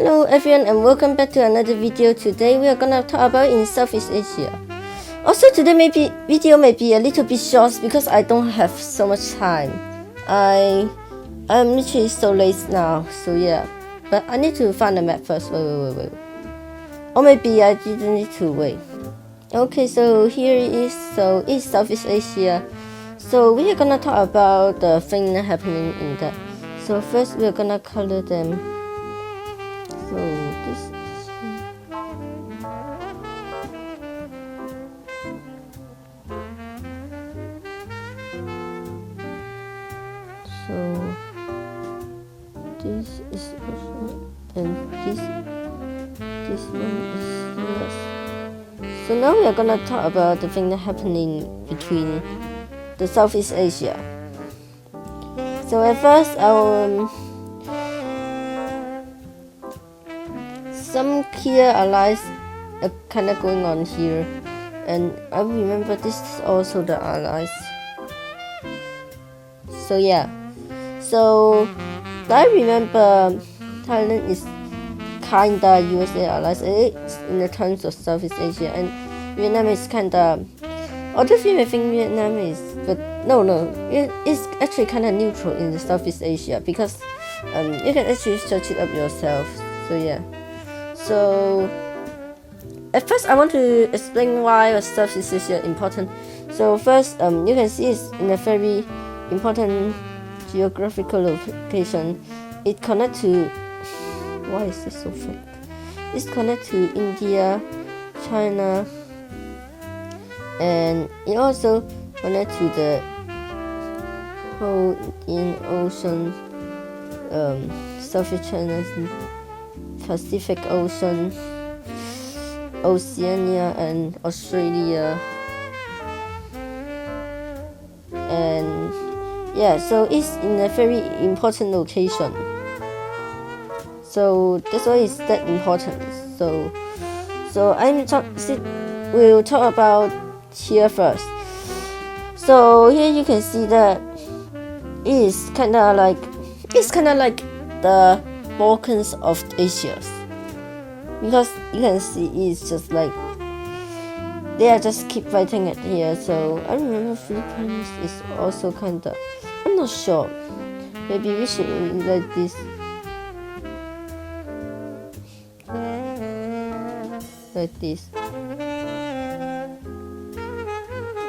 Hello everyone and welcome back to another video. Today we are gonna talk about in Southeast Asia. Also today video may be a little bit short because I don't have so much time. I'm literally so late now, so yeah. But I need to find a map first. Wait. Or maybe I didn't need to wait. Okay, so here it is. So it's Southeast Asia. So we are gonna talk about the thing happening in that. So first we are gonna color them. So this is also, and this one is US. So now we are gonna talk about the thing happening between the Southeast Asia. So at first some key allies are kind of going on here, and I remember this is also the allies. So yeah, so I remember Thailand is kinda USA allies. It's in the terms of Southeast Asia, and Vietnam is kinda. Although you may think Vietnam is, but no, it's actually kinda neutral in the Southeast Asia because you can actually search it up yourself. So yeah. So at first I want to explain why Southeast Asia is important. So first you can see it's in a very important geographical location. It connects to, why is this so fake? It's connected to India, China, and it also connects to the whole Indian Ocean, South China, Pacific Ocean, Oceania, and Australia. And yeah, so it's in a very important location. So that's why it's that important. So we'll talk about here first. So here you can see that it's kind of like the Balkans of Asia, because you can see it's just like they are just keep fighting it here. So I remember Philippines is also kind of, I'm not sure, maybe we should like this, like this.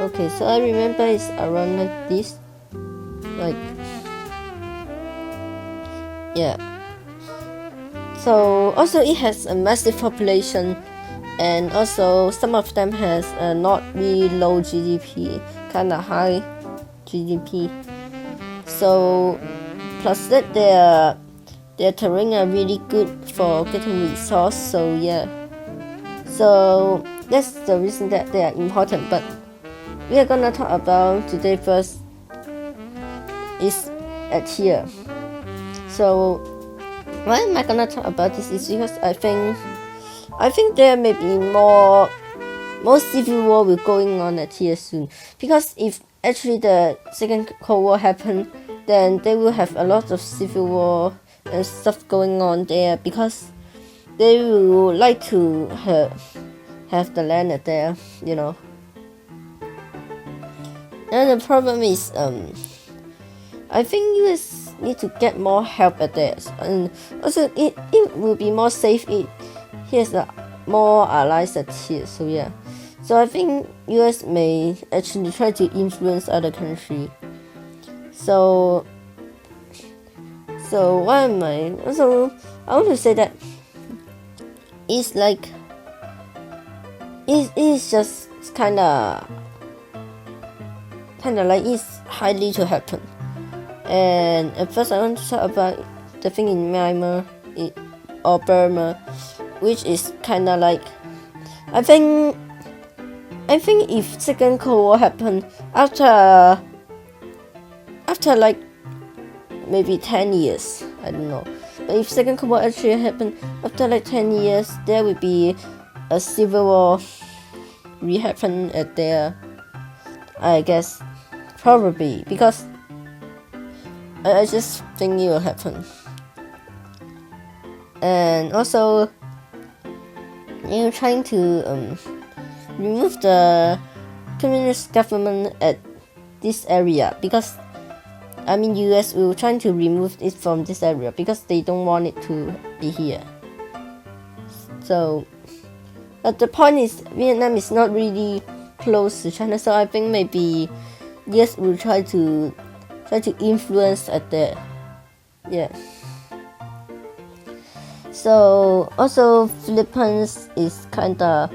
Okay, so I remember it's around like this, like, yeah. So also it has a massive population, and also some of them has a not really low GDP, kinda high GDP. So plus that their terrain are really good for getting resource. So yeah. So that's the reason that they are important. But we are gonna talk about today first is at here. So why am I gonna talk about this is because I think there may be more civil war will going on at here soon. Because if actually the second Cold War happened, then they will have a lot of civil war and stuff going on there, because they will like to have the land there, you know. And the problem is I think US need to get more help at that, and also it will be more safe if here's more allies at here. So yeah, so I think US may actually try to influence other country. So why am I also, I want to say that it's like it's just kinda like it's highly to happen. And at first I want to talk about the thing in Myanmar or Burma, which is kinda like, I think if second Cold War happened after like maybe 10 years, I don't know. But if second Cold War actually happened after like 10 years, there will be a civil war re-happen at there, I guess, probably, because I just think it will happen. and also trying to remove the communist government at this area, because I mean US will trying to remove it from this area because they don't want it to be here. So but the point is Vietnam is not really close to China, so I think maybe US will try to influence at there. Yeah. So also Philippines is kinda,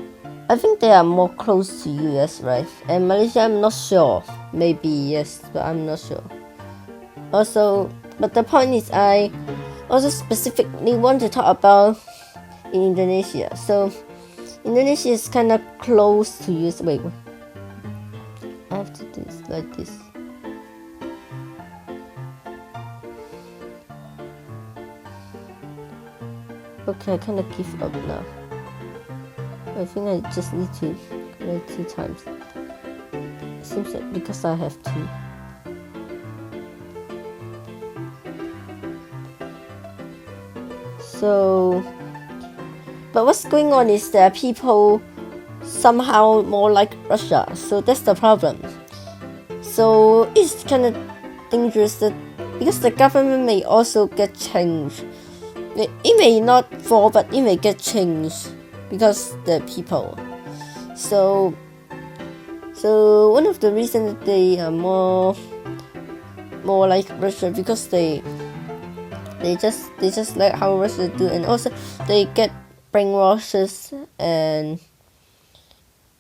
I think they are more close to US, right? And Malaysia, I'm not sure. Maybe yes, but I'm not sure. Also, but the point is I also specifically want to talk about Indonesia. So Indonesia is kind of close to US. Wait, I have to do this like this. Okay, I kind of give up now. I think I just need to create 2 times. It seems like because I have 2. So, but what's going on is that people somehow more like Russia, so that's the problem. So it's kind of dangerous that because the government may also get changed. It may not fall, but it may get changed because the people. So one of the reasons that they are more like Russia, because they just like how Russia do, and also they get brainwashes, and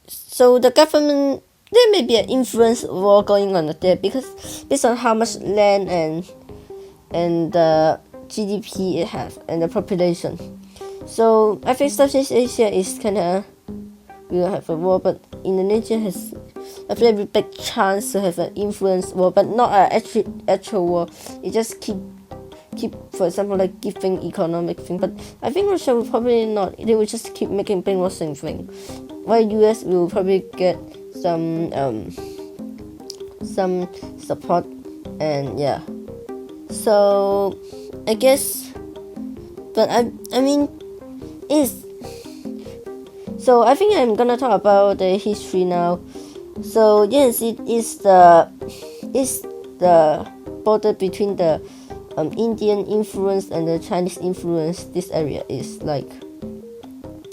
so the government, there may be an influence war going on there because based on how much land and the GDP it has and the population. So I think Southeast Asia is kinda will have a war, but Indonesia has a very big chance to have an influence war, but not an actual war. It just keep for example like giving economic thing. But I think Russia will probably not. They will just keep making brainwashing thing. While US will probably get some support, and yeah. So I guess, but I mean is. So I think I'm gonna talk about the history now. So yes, it is the border between the Indian influence and the Chinese influence. This area is like,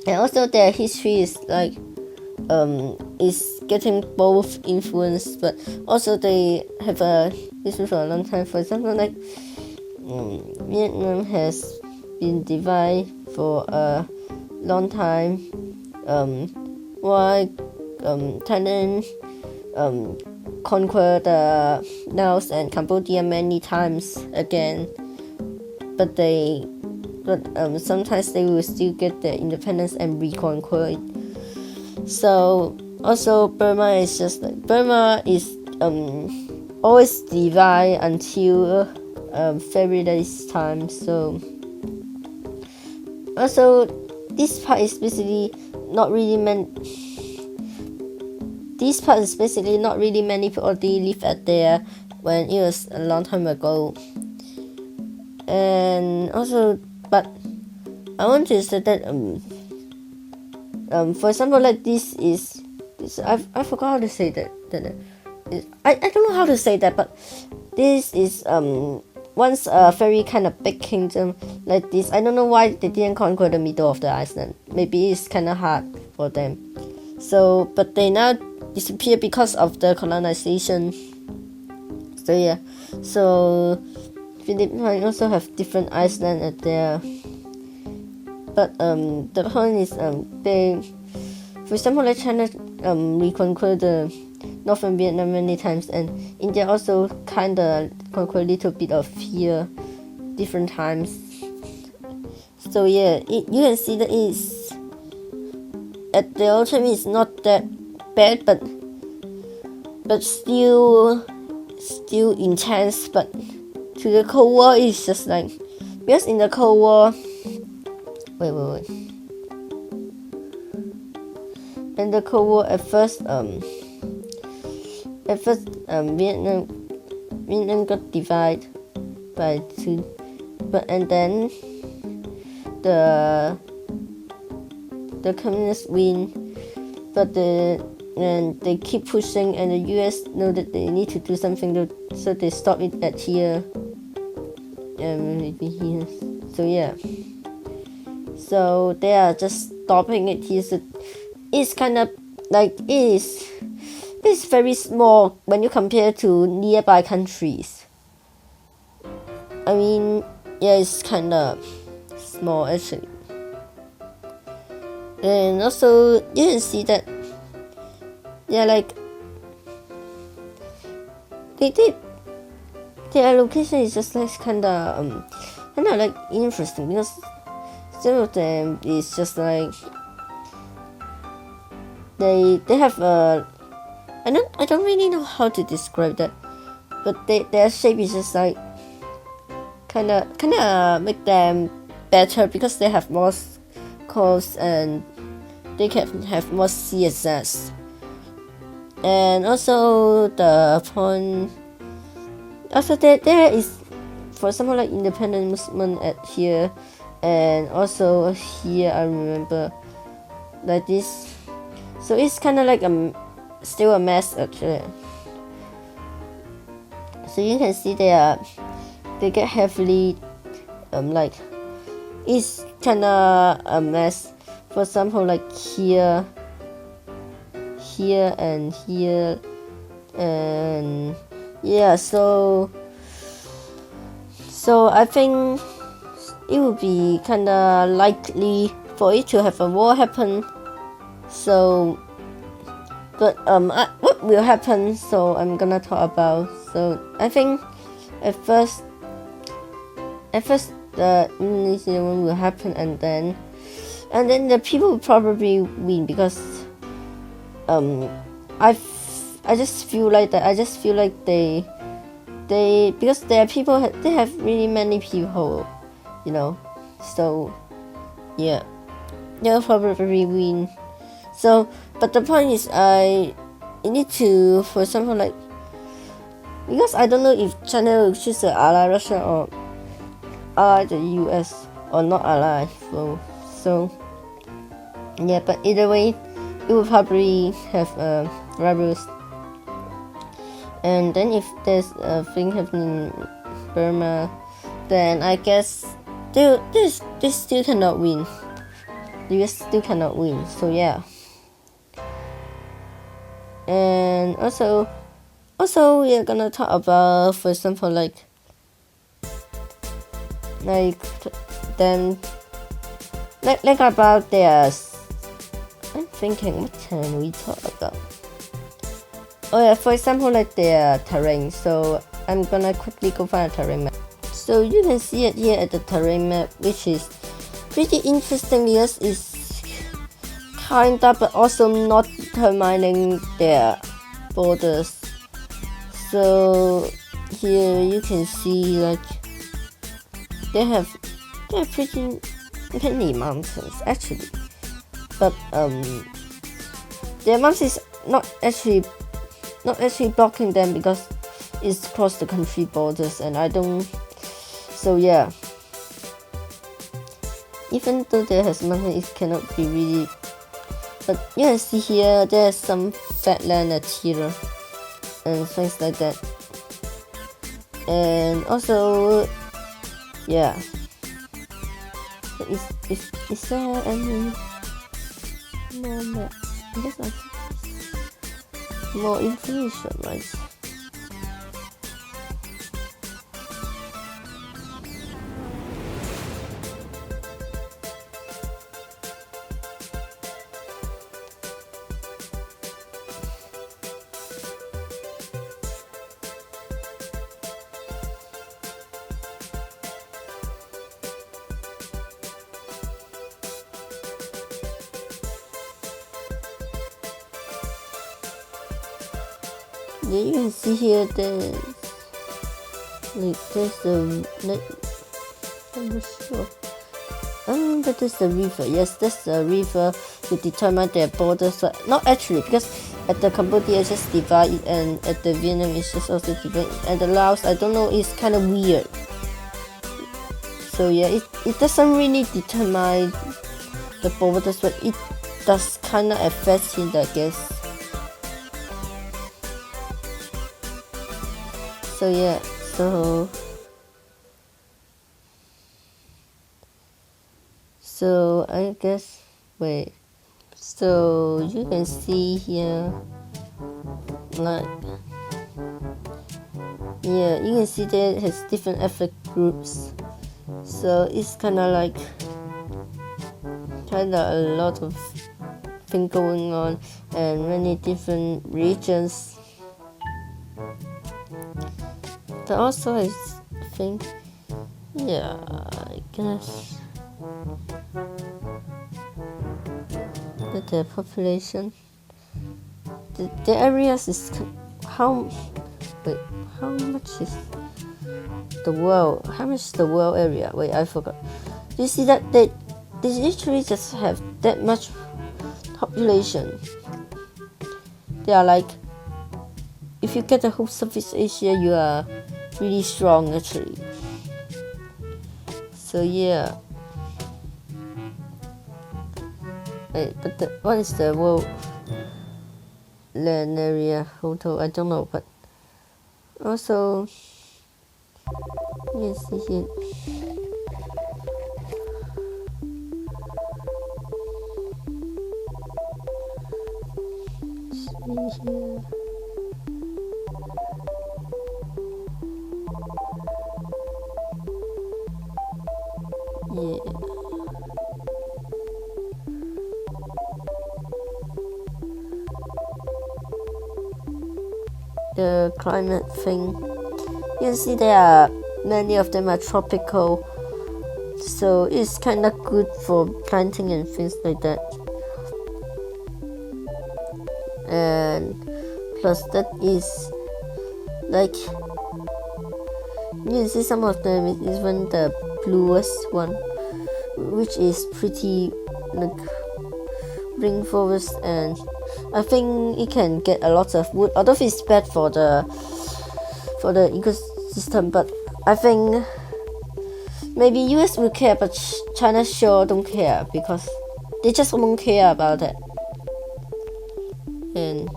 and also their history is like is getting both influence, but also they have a history for a long time. For example, like Vietnam has been divided for a long time. Why Thailand conquered Laos and Cambodia many times again, but sometimes they will still get their independence and reconquer it. So also Burma is just like Burma is always divided until February's time. So also this part is basically not really This part is basically not really many people they live at there when it was a long time ago. And also, but I want to say that for example, like this I forgot how to say that. I don't know how to say that, but this is once a very kind of big kingdom like this. I don't know why they didn't conquer the middle of the Iceland. Maybe it's kind of hard for them. So, but they now disappear because of the colonization. So yeah, so Philippines also have different islands at there. But the point is they, for example, like China reconquered the northern Vietnam many times, and India also kinda conquered a little bit of here different times. So yeah, you can see that it's at the old time it's not that bad, but still intense. But to the Cold War it's just like, because in the Cold War, wait. In the Cold War at first Vietnam got divided by two, and then the communists win, but and they keep pushing, and the US know that they need to do something, so they stop it at here, and maybe here. So yeah, so they are just stopping it here. So it's kind of like it's very small when you compare to nearby countries. I mean, yeah, it's kind of small actually. And also you can see that, yeah, like their location is just like kind of like interesting, because some of them is just like they have a I don't really know how to describe that, but their shape is just like kind of make them better because they have more cores and they can have more CSS. And also the point, also there is, for example, like independent movement at here, and also here I remember like this. So it's kind of like still a mess actually. So you can see they get heavily like it's kind of a mess. For example, like here and here, and yeah, so I think it would be kind of likely for it to have a war happen. So but what will happen, so I'm gonna talk about. So I think at first the Indonesian one will happen, and then the people will probably win, because I just feel like that. I just feel like they because their people they have really many people, you know. So yeah, they'll probably win. So but the point is, you need to, for example, like, because I don't know if China will choose to ally Russia or ally the US or not ally. So yeah, but either way, it will probably have rebels. And then if there's a thing happening in Burma, then I guess they still cannot win. The US still cannot win. So yeah. And also we are gonna talk about, for example, like then like about their, I'm thinking, what can we talk about? Oh yeah, for example, like their terrain. So I'm gonna quickly go find a terrain map. So you can see it here at the terrain map, which is pretty interesting because it's kinda, but also not determining their borders. So here you can see like they have pretty many mountains actually, but their mountains is not actually blocking them because it's across the country borders, and I don't. So yeah, even though there has mountains, it cannot be really. But you can see here there's some flat land at here and things like that. And also, yeah, is there any more map? Just like more information, right? Yeah, you can see here there's like I'm not sure. But there's the river. Yes, that's the river to determine their borders. So, not actually, because at the Cambodia it's just divided, and at the Vietnam it's just also divided, and the Laos, I don't know, it's kind of weird. So yeah, it doesn't really determine the borders, but it does kind of affect it, I guess. So yeah, so I guess, wait, so you can see here, like, yeah, you can see that it has different effect groups, so it's kind of like a lot of things going on and many different regions. But also I think, yeah, I guess that the population, the areas is how much is the world? How much is the world area? Wait, I forgot. You see that they literally just have that much population. They are like, if you get the whole Southeast Asia, you are really strong actually. So yeah. Wait, but what is the world land area total? I don't know, but also you can see here. Yeah. The climate thing. You can see there are many of them are tropical, so it's kind of good for planting and things like that. And plus that is like, you can see some of them is even the bluest one, which is pretty like rainforest, and I think it can get a lot of wood, although it's bad for the ecosystem, but I think maybe US will care, but China sure don't care, because they just don't care about it. And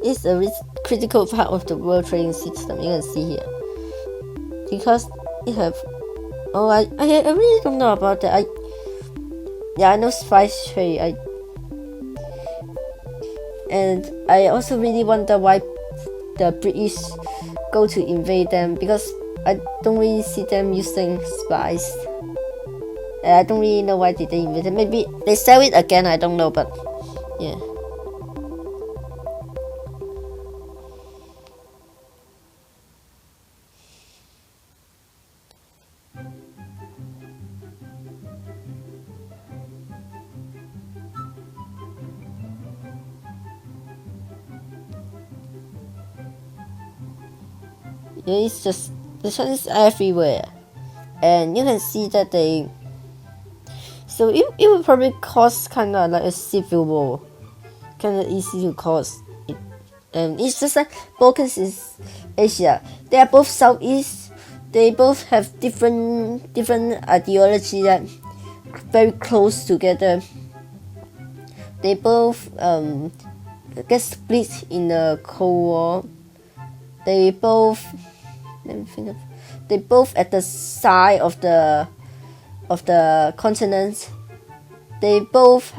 it's a critical part of the world trading system, you can see here, because it have, oh, I really don't know about that. I know spice trade, and I also really wonder why the British go to invade them, because I don't really see them using spice. I don't really know why did they invade them. Maybe they sell it again, I don't know, but yeah. Yeah, it's just, the sun is everywhere, and you can see that they, so it would probably cause kind of like a civil war, kind of easy to cause it. And it's just like Balkans is Asia, they are both southeast, they both have different ideology that very close together. They both get split in the Cold War. They both, let me think of, they both at the side of the continent. They both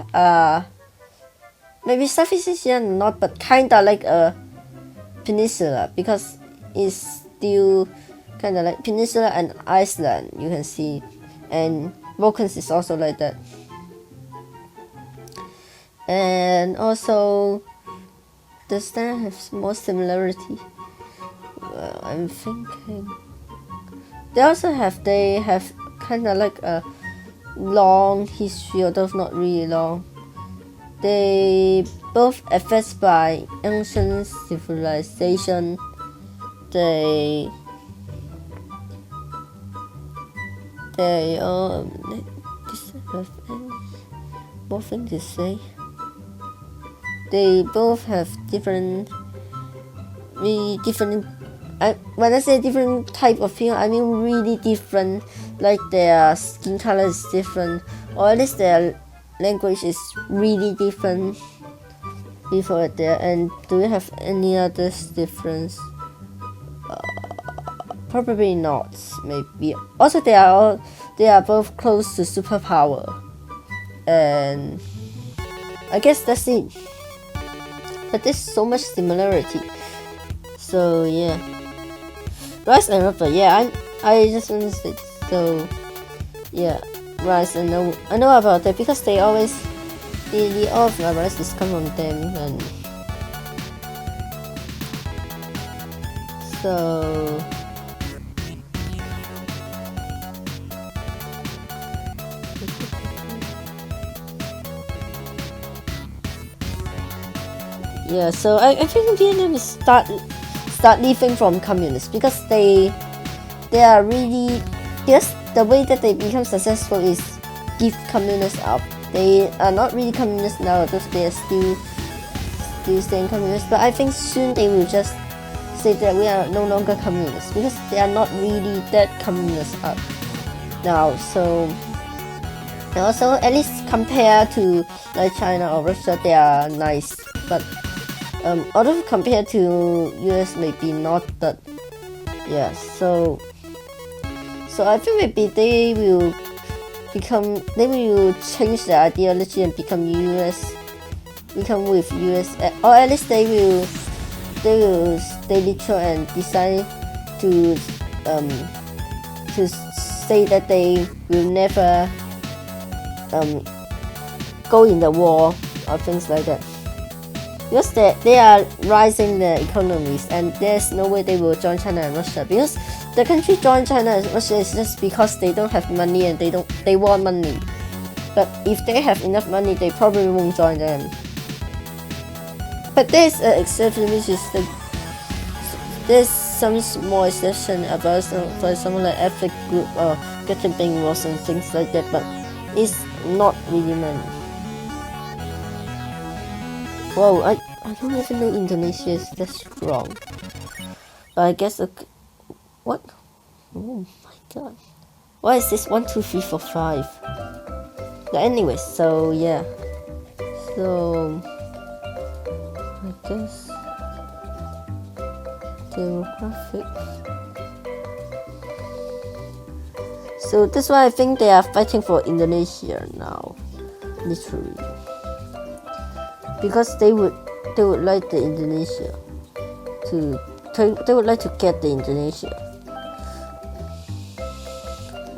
maybe Southeast Asia not, but kinda like a peninsula, because it's still kinda like peninsula and Iceland, you can see, and Balkans is also like that. And also, does that have more similarity? Well, I'm thinking they have kind of like a long history, although not really long. They both affected by ancient civilization. They this have any more thing to say. They both have different, really different. When I say different type of people, I mean really different. Like their skin color is different, or at least their language is really different. Before there, and do you have any other difference? Probably not. Maybe. Also, they are both close to superpower, and I guess that's it. But there's so much similarity. So yeah, Rise and Rubber. Yeah, I just want to say so. Yeah, Rise, I know about that because they always the all of my Rises come from them, and so. Yeah, so I think Vietnam is start leaving from communists because they are really, yes, the way that they become successful is give communists up. They are not really communists now because they are still staying communists, but I think soon they will just say that we are no longer communists because they are not really that communist up now. So and also at least compared to like China or Russia, they are nice, but although compared to US, maybe not that. Yeah, so I think maybe they will change their ideology and become with US, or at least they will stay neutral and decide to say that they will never go in the war or things like that. Because they are rising their economies, and there's no way they will join China and Russia, because the country join China and Russia is just because they don't have money and they want money. But if they have enough money, they probably won't join them. But there's an exception, which is there's some small exception about for example like ethnic group or getting being lost and things like that, but it's not really money. Whoa, I don't even know Indonesia is that strong. But I guess what? Oh my god. Why is this 1, 2, 3, 4, 5? But anyway, so yeah. So I guess demographics. So that's why I think they are fighting for Indonesia now. Literally. Because they would like the Indonesia they would like to get the Indonesia,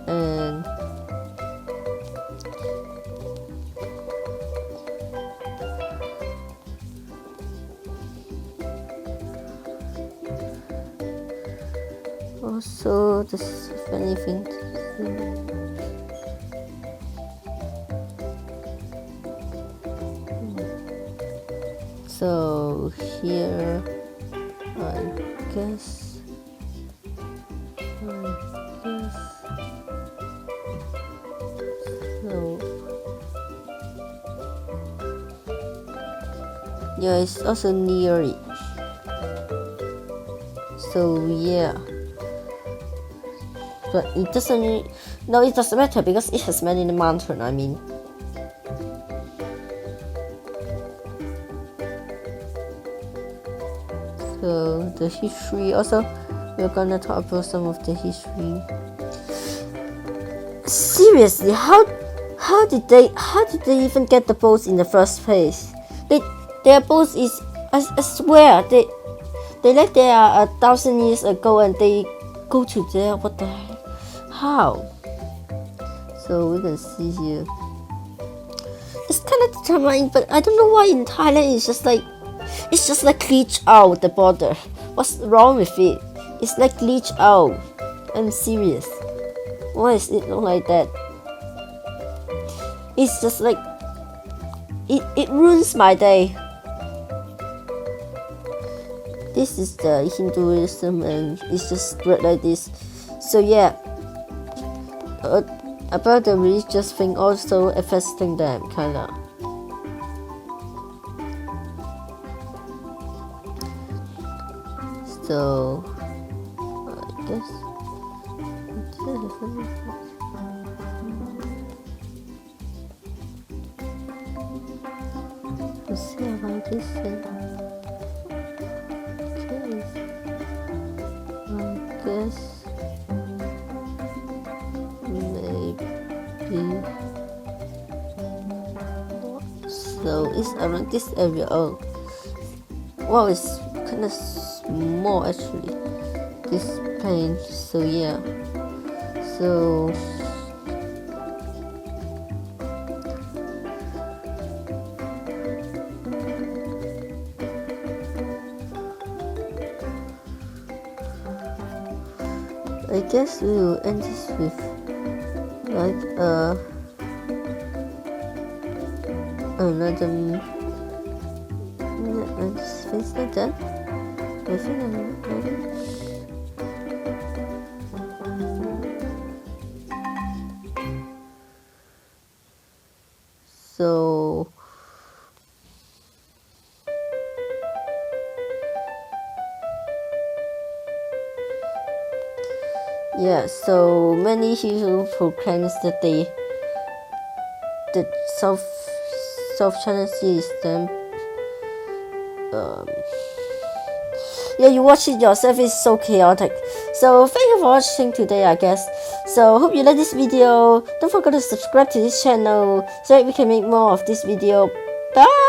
and also this funny thing to say. So here, I guess, so yeah, it's also near it. So yeah, but it doesn't matter because it has many mountains. I mean. So the history, also we're gonna talk about some of the history. Seriously, how did they even get the boats in the first place? Their boats is, I swear, they left there 1,000 years ago and they go to there. What the heck? How? So we can see here. It's kind of determined, but I don't know why in Thailand it's just like glitch out the border. What's wrong with it? It's like glitch out. I'm serious. Why is it not like that? It's just like it ruins my day. This is the Hinduism and it's just spread like this. So yeah, about the religious thing also affecting them, kinda. So I guess let's see about this thing. Okay. I guess maybe so it's around this area. Oh wow, it's kind of small actually, this plane. So yeah, so I guess we will end this with like another things like that. I think I'm ready. So yeah, so many people proclaims that the South China Sea is them. Yeah, you watch it yourself, it's so chaotic. So thank you for watching today, I guess. So hope you like this video. Don't forget to subscribe to this channel so that we can make more of this video. Bye.